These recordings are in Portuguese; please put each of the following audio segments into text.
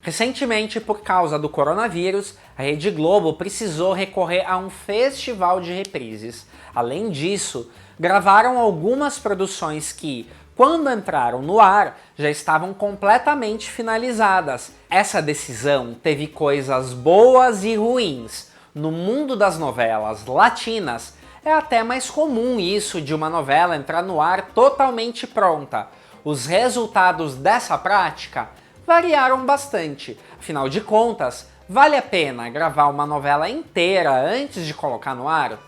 Recentemente, por causa do coronavírus, a Rede Globo precisou recorrer a um festival de reprises. Além disso, gravaram algumas produções que, quando entraram no ar, já estavam completamente finalizadas. Essa decisão teve coisas boas e ruins. No mundo das novelas latinas, é até mais comum isso de uma novela entrar no ar totalmente pronta. Os resultados dessa prática variaram bastante. Afinal de contas, vale a pena gravar uma novela inteira antes de colocar no ar?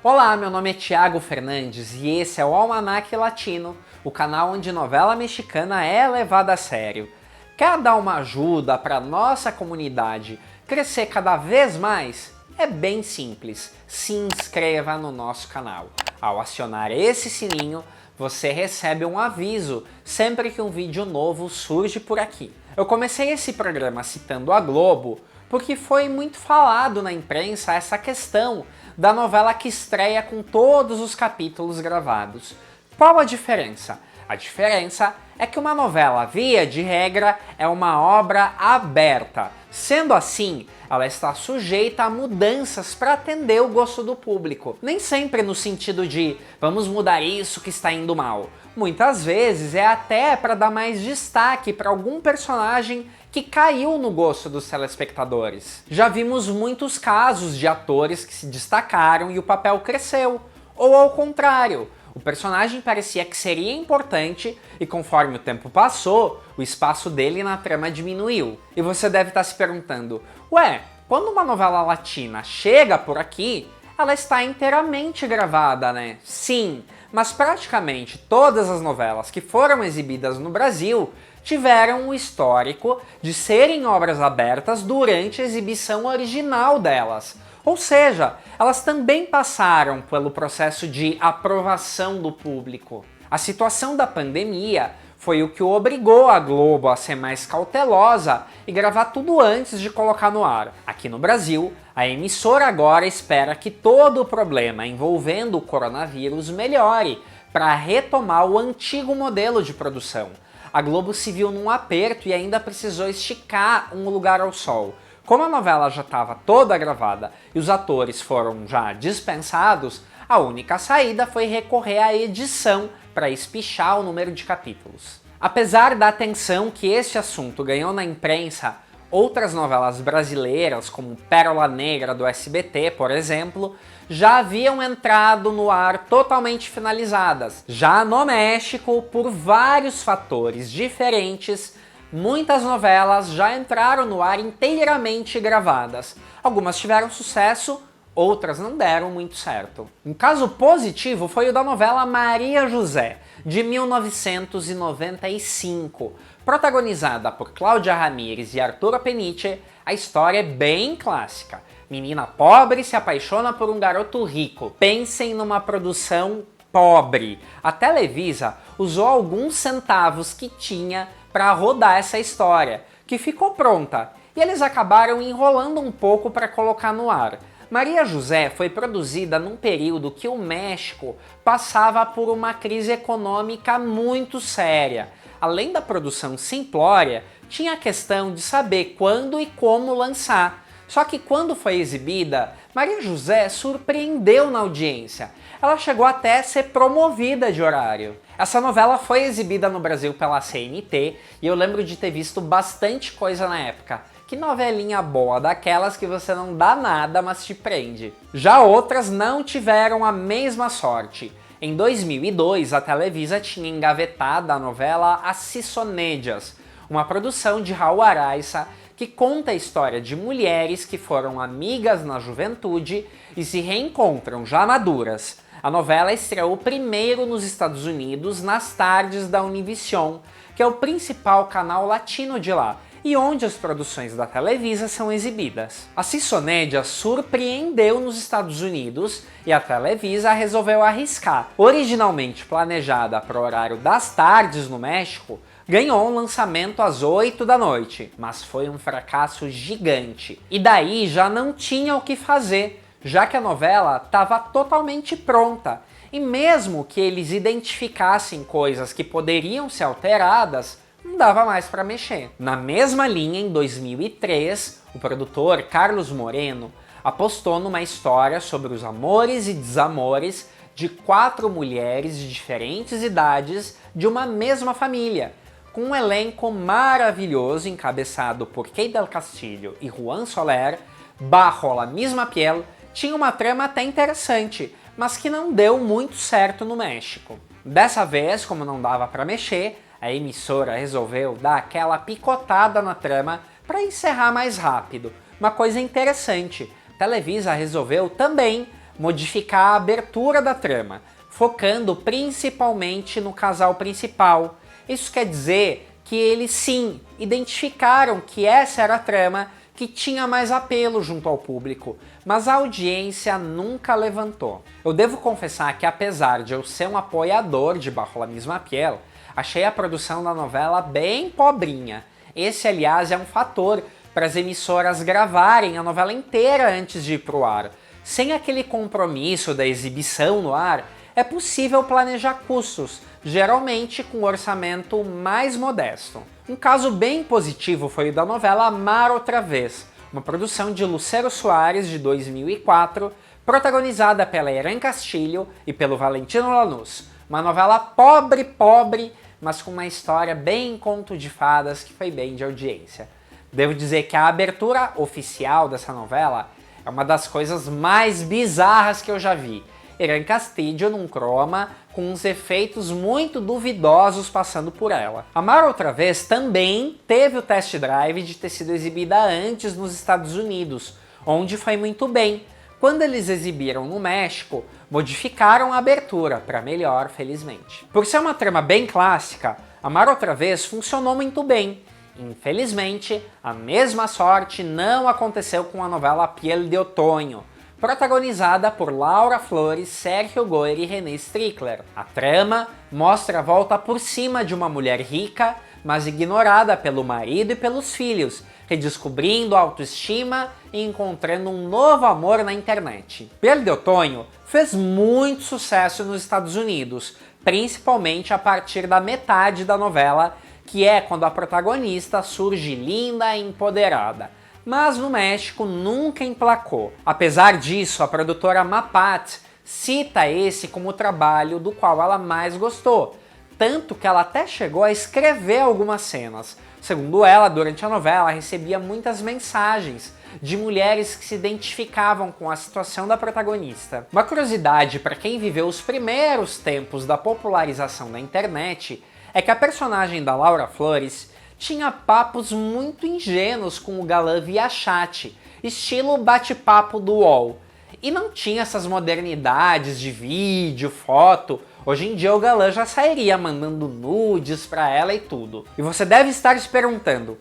Olá, meu nome é Thiago Fernandes e esse é o Almanac Latino, o canal onde novela mexicana é levada a sério. Quer dar uma ajuda para nossa comunidade crescer cada vez mais? É bem simples, se inscreva no nosso canal. Ao acionar esse sininho, você recebe um aviso sempre que um vídeo novo surge por aqui. Eu comecei esse programa citando a Globo porque foi muito falado na imprensa essa questão da novela que estreia com todos os capítulos gravados. Qual a diferença? A diferença é que uma novela, via de regra, é uma obra aberta. Sendo assim, ela está sujeita a mudanças para atender o gosto do público. Nem sempre no sentido de vamos mudar isso que está indo mal. Muitas vezes é até para dar mais destaque para algum personagem que caiu no gosto dos telespectadores. Já vimos muitos casos de atores que se destacaram e o papel cresceu. Ou ao contrário, o personagem parecia que seria importante e conforme o tempo passou, o espaço dele na trama diminuiu. E você deve estar se perguntando, ué, quando uma novela latina chega por aqui, ela está inteiramente gravada, né? Sim, mas praticamente todas as novelas que foram exibidas no Brasil tiveram o histórico de serem obras abertas durante a exibição original delas. Ou seja, elas também passaram pelo processo de aprovação do público. A situação da pandemia foi o que obrigou a Globo a ser mais cautelosa e gravar tudo antes de colocar no ar. Aqui no Brasil, a emissora agora espera que todo o problema envolvendo o coronavírus melhore para retomar o antigo modelo de produção. A Globo se viu num aperto e ainda precisou esticar Um Lugar ao Sol. Como a novela já estava toda gravada e os atores foram já dispensados, a única saída foi recorrer à edição para espichar o número de capítulos. Apesar da atenção que este assunto ganhou na imprensa, outras novelas brasileiras, como Pérola Negra do SBT, por exemplo, já haviam entrado no ar totalmente finalizadas. Já no México, por vários fatores diferentes, muitas novelas já entraram no ar inteiramente gravadas. Algumas tiveram sucesso, outras não deram muito certo. Um caso positivo foi o da novela Maria José, de 1995. Protagonizada por Cláudia Ramírez e Arturo Peniche, a história é bem clássica. Menina pobre se apaixona por um garoto rico. Pensem numa produção pobre. A Televisa usou alguns centavos que tinha para rodar essa história, que ficou pronta, e eles acabaram enrolando um pouco para colocar no ar. Maria José foi produzida num período que o México passava por uma crise econômica muito séria. Além da produção simplória, tinha a questão de saber quando e como lançar. Só que quando foi exibida, Maria José surpreendeu na audiência. Ela chegou até a ser promovida de horário. Essa novela foi exibida no Brasil pela CNT e eu lembro de ter visto bastante coisa na época. Que novelinha boa, daquelas que você não dá nada, mas te prende. Já outras não tiveram a mesma sorte. Em 2002, a Televisa tinha engavetado a novela As Cisonedias, uma produção de Raul Araiza que conta a história de mulheres que foram amigas na juventude e se reencontram já maduras. A novela estreou primeiro nos Estados Unidos nas tardes da Univision, que é o principal canal latino de lá, e onde as produções da Televisa são exibidas. A Cissonédia surpreendeu nos Estados Unidos e a Televisa resolveu arriscar. Originalmente planejada para o horário das tardes no México, ganhou um lançamento às 8 da noite, mas foi um fracasso gigante. E daí já não tinha o que fazer. já que a novela estava totalmente pronta. E mesmo que eles identificassem coisas que poderiam ser alteradas, não dava mais para mexer. Na mesma linha, em 2003, o produtor Carlos Moreno apostou numa história sobre os amores e desamores de 4 mulheres de diferentes idades de uma mesma família, com um elenco maravilhoso encabeçado por Kate del Castillo e Juan Soler. Bajo la misma piel tinha uma trama até interessante, mas que não deu muito certo no México. Dessa vez, como não dava para mexer, a emissora resolveu dar aquela picotada na trama para encerrar mais rápido. Uma coisa interessante, a Televisa resolveu também modificar a abertura da trama, focando principalmente no casal principal. Isso quer dizer que eles sim identificaram que essa era a trama que tinha mais apelo junto ao público, mas a audiência nunca levantou. Eu devo confessar que, apesar de eu ser um apoiador de Bajo la Misma Piel, achei a produção da novela bem pobrinha. Esse, aliás, é um fator para as emissoras gravarem a novela inteira antes de ir pro ar. Sem aquele compromisso da exibição no ar, é possível planejar custos, geralmente com um orçamento mais modesto. Um caso bem positivo foi o da novela Amar Outra Vez, uma produção de Lucero Soares de 2004, protagonizada pela Irene Castillo e pelo Valentino Lanús. Uma novela pobre, mas com uma história bem conto de fadas que foi bem de audiência. Devo dizer que a abertura oficial dessa novela é uma das coisas mais bizarras que eu já vi. Irene Castillo num croma, com uns efeitos muito duvidosos passando por ela. Amar Outra Vez também teve o test drive de ter sido exibida antes nos Estados Unidos, onde foi muito bem. Quando eles exibiram no México, modificaram a abertura, para melhor, felizmente. Por ser uma trama bem clássica, Amar Outra Vez funcionou muito bem. Infelizmente, a mesma sorte não aconteceu com a novela Piel de Otoño, protagonizada por Laura Flores, Sérgio Goyri e René Strickler. A trama mostra a volta por cima de uma mulher rica, mas ignorada pelo marido e pelos filhos, redescobrindo a autoestima e encontrando um novo amor na internet. Piel de Otoño fez muito sucesso nos Estados Unidos, principalmente a partir da metade da novela, que é quando a protagonista surge linda e empoderada. Mas no México nunca emplacou. Apesar disso, a produtora Mapat cita esse como o trabalho do qual ela mais gostou, tanto que ela até chegou a escrever algumas cenas. Segundo ela, durante a novela recebia muitas mensagens de mulheres que se identificavam com a situação da protagonista. Uma curiosidade para quem viveu os primeiros tempos da popularização da internet é que a personagem da Laura Flores tinha papos muito ingênuos com o galã via chat, estilo bate-papo do UOL. E não tinha essas modernidades de vídeo, foto. Hoje em dia o galã já sairia mandando nudes pra ela e tudo. E você deve estar se perguntando,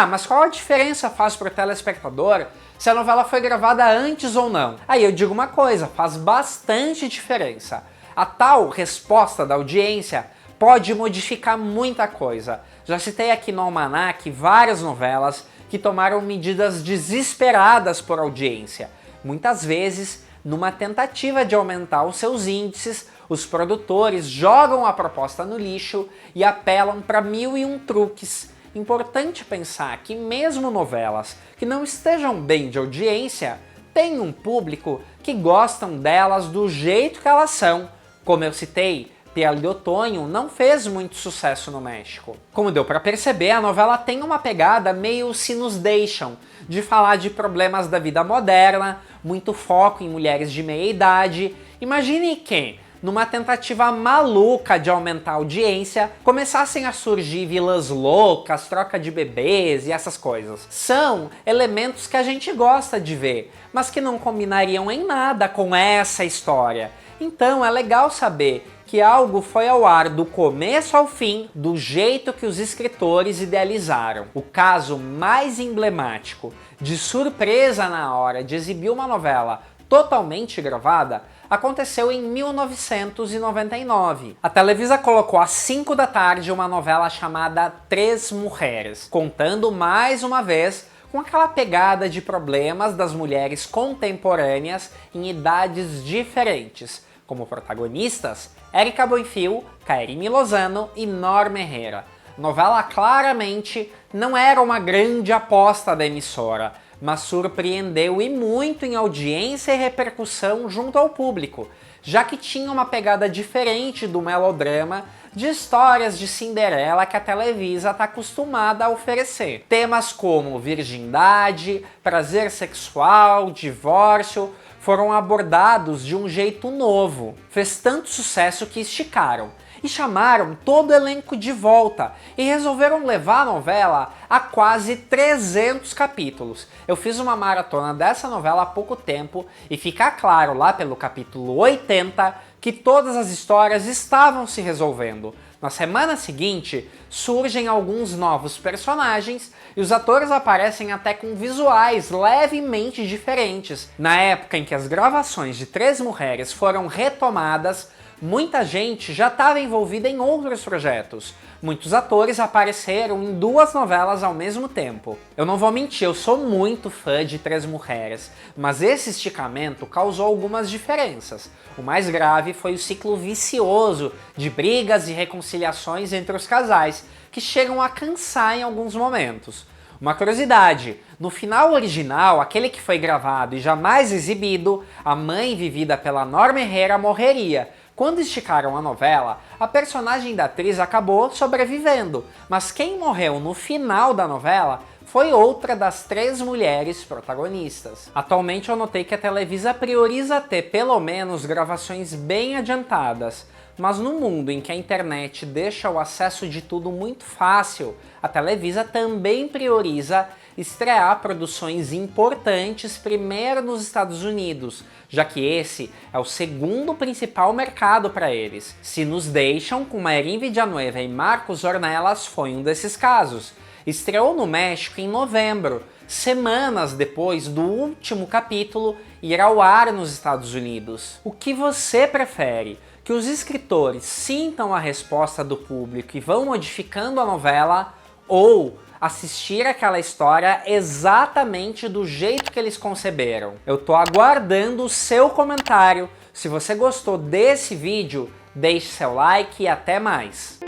mas qual a diferença faz pro telespectador se a novela foi gravada antes ou não? Aí eu digo uma coisa, faz bastante diferença. A tal resposta da audiência pode modificar muita coisa. Já citei aqui no Almanac várias novelas que tomaram medidas desesperadas por audiência. Muitas vezes, numa tentativa de aumentar os seus índices, os produtores jogam a proposta no lixo e apelam para 1001 truques. Importante pensar que mesmo novelas que não estejam bem de audiência, têm um público que gostam delas do jeito que elas são. Como eu citei, Piel de Otoño não fez muito sucesso no México. Como deu para perceber, a novela tem uma pegada meio Se Nos Deixam, de falar de problemas da vida moderna, muito foco em mulheres de meia idade. Imagine que, numa tentativa maluca de aumentar a audiência, começassem a surgir vilãs loucas, troca de bebês e essas coisas. São elementos que a gente gosta de ver, mas que não combinariam em nada com essa história. Então é legal saber que algo foi ao ar do começo ao fim, do jeito que os escritores idealizaram. O caso mais emblemático de surpresa na hora de exibir uma novela totalmente gravada aconteceu em 1999. A Televisa colocou às 5 da tarde uma novela chamada Três Mulheres, contando mais uma vez com aquela pegada de problemas das mulheres contemporâneas em idades diferentes, como protagonistas Érica Buenfil, Cairine Lozano e Norma Herrera. A novela claramente não era uma grande aposta da emissora, mas surpreendeu e muito em audiência e repercussão junto ao público, já que tinha uma pegada diferente do melodrama de histórias de Cinderela que a Televisa está acostumada a oferecer. Temas como virgindade, prazer sexual, divórcio foram abordados de um jeito novo. Fez tanto sucesso que esticaram e chamaram todo o elenco de volta e resolveram levar a novela a quase 300 capítulos. Eu fiz uma maratona dessa novela há pouco tempo e fica claro lá pelo capítulo 80 que todas as histórias estavam se resolvendo. Na semana seguinte, surgem alguns novos personagens e os atores aparecem até com visuais levemente diferentes. Na época em que as gravações de Três Mulheres foram retomadas, muita gente já estava envolvida em outros projetos. Muitos atores apareceram em 2 novelas ao mesmo tempo. Eu não vou mentir, eu sou muito fã de Três Mulheres, mas esse esticamento causou algumas diferenças. O mais grave foi o ciclo vicioso de brigas e reconciliações entre os casais, que chegam a cansar em alguns momentos. Uma curiosidade, no final original, aquele que foi gravado e jamais exibido, a mãe vivida pela Norma Herrera morreria. Quando esticaram a novela, a personagem da atriz acabou sobrevivendo, mas quem morreu no final da novela foi outra das 3 mulheres protagonistas. Atualmente eu notei que a Televisa prioriza ter pelo menos gravações bem adiantadas, mas no mundo em que a internet deixa o acesso de tudo muito fácil, a Televisa também prioriza estrear produções importantes primeiro nos Estados Unidos, já que esse é o segundo principal mercado para eles. Se nos deixam, com Mayrin Villanueva e Marcos Ornelas foi um desses casos. Estreou no México em novembro, semanas depois do último capítulo ir ao ar nos Estados Unidos. O que você prefere? Que os escritores sintam a resposta do público e vão modificando a novela, ou assistir aquela história exatamente do jeito que eles conceberam? Eu tô aguardando o seu comentário. Se você gostou desse vídeo, deixe seu like e até mais.